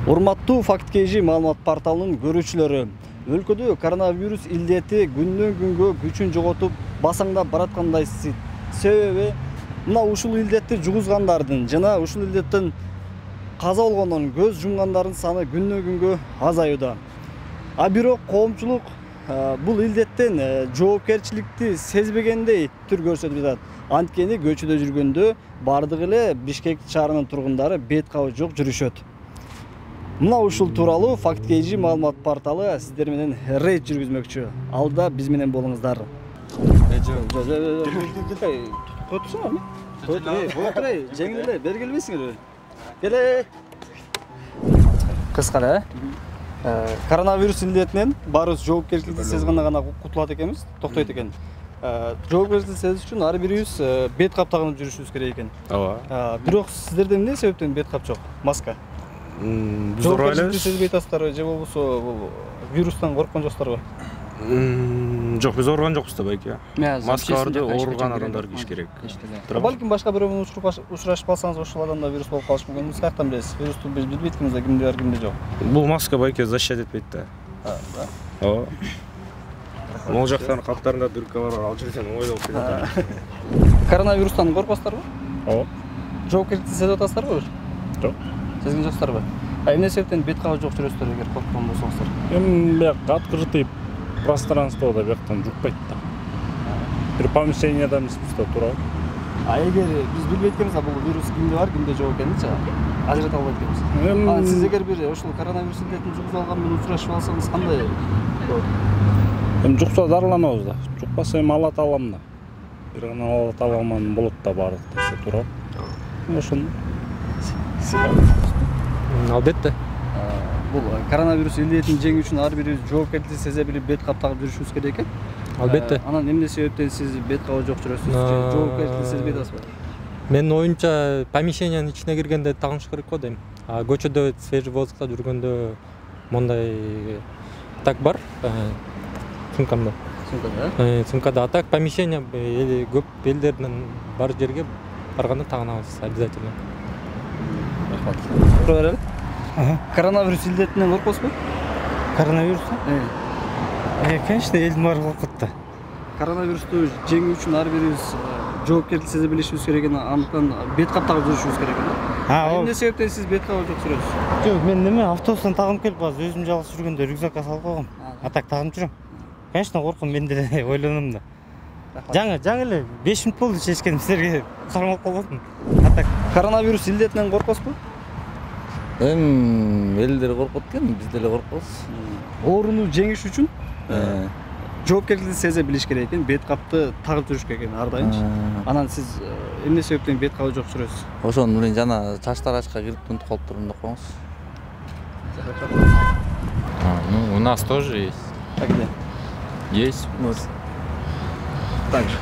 Урматтуу Факт KG маалымат порталынын көрүүчүлөрү, өлкөдө коронавирус илдети күндөн күнгө күчүн жоготуп, басаңдап бараткандай себеби мына ушул илдетти жугузгандардын жана ушул илдеттен каза болгондон көз жумгандардын саны күндөн күнгө азаюуда. А бирок коомчулук бул илдеттен жоопкерчиликти сезбегендей түр көрсөтүп жатат. Анткени көчөдө жүргөндө бардыгы эле Бишкек шаарынын тургундары бет кабы жок жүрүшөт. Мына ушул тууралуу Факт KG маалымат порталы сиздер менен рейд жүргүзмөкчү. Алда биз менен болуңуздар. Жеңил эле, бери келбейсиңерби? Келе. Кыска эле. Коронавирус илдетинен баарыбыз жоопкерчиликти сезгенде гана кутулат экенбиз, токтойт экен. Жоопкерчиликти сезиш үчүн ар бирибиз бет кап тагынып жүрүшүбүз керек экен. Ооба. Бирок сиздерде эмне себептен бет кап жок? Маска. Биз жоопкерчиликти сезбей атасыздарбы же болбосо бул вирустан корккон жоксуздарбы? Жок, биз ооруган жокпуз да байке. Маскаларды ооруган адамдар кийиш керек. Балким башка бирөө менен учурашып калсаңыз ошол адамда вирус болуп калышы мүмкүн. Биз каяктан билебиз? Вирусту биз билбейт экенбиз да, кимде бар, кимде жок. Бул маска байке защищать этпейт да. Ооба. Могул жактан каптарында дырка бар, ал жерден оңой болуп кетет. Коронавирустан коркосуздарбы? Ооба. Жоопкерчиликти сезип атасыздарбы? Жок. Сезген жоксуздарбы? Эмне себептен бет кабы жок жүрөсүздөр эгер корккон болсоңуздар? Бияк открытый пространствода бияктан жукпайт да. Бир помещенияда эмеспиз да, туурабы? Эгер биз билбейт экенбиз, бул вирус кимде бар, кимде жок экенинчи ажырата албайт экенбиз. Сиз эгер бир ушул коронавирус илдетин жугузуп алган менен учурашып алсаңыз кандай болот? Жукса дарыланабыз да. Жукпаса алат алам да. Бир гана алат аламан болот да баардык нерсе, туурабы? Ошону. Албетте. Бул коронавирус илдетин жеңүү үчүн ар бирибиз жоопкерчиликти сезе билип бет кап тагып жүрүшүбүз керек экен. Албетте. Анан эмне себептен сиз бет кабы жок жүрөсүз? Жоопкерчиликти сезбей атасызбы? Менин оюмча, помещениянын ичине киргенде тагыныш керек го дейм. А көчөдө свежий воздухта жүргөндө мондай так бар, сумкамда. Сумкада? Сумкада. А так помещение көп элдердин бар жерге барганда тагынабыз обязательно. Рахмат. Коронавирус илдетинен коркосузбу? Коронавирустан? Конечно, элдин баары коркот да. Коронавирусту жеңүү үчүн ар бирибиз жоопкерчилик сезе билишибиз керек экен, андыктан бет кап тагып жүрүшүбүз керек экен. Эмне себептен сиз бет кабы жок жүрөсүз? Жок, мен автобустан тагынып келип азыр өзүм жалгыз жүргөндө рюкзакка салып койгом. А так тагынып жүрөм. Конечно, корком, мен деле ойлоном да. Жаңы эле 5 мүнөт болду чечкеним, силерге сурмак болбодум. А так коронавирус илдетинен коркосузбу? Элдер коркот экен, биз деле коркобуз. Ооруну жеңиш үчүн жоопкерчиликти сезе билиш керек экен, бет капты тагып жүрүш керек экен ар дайымчы. Анан сиз эмне себептен бет кабы жок жүрөсүз? Ошону менен жана чач тарачка кирип унутуп калыптырмын деп коюңуз. У нас тоже есть. А где? Есть. Так же.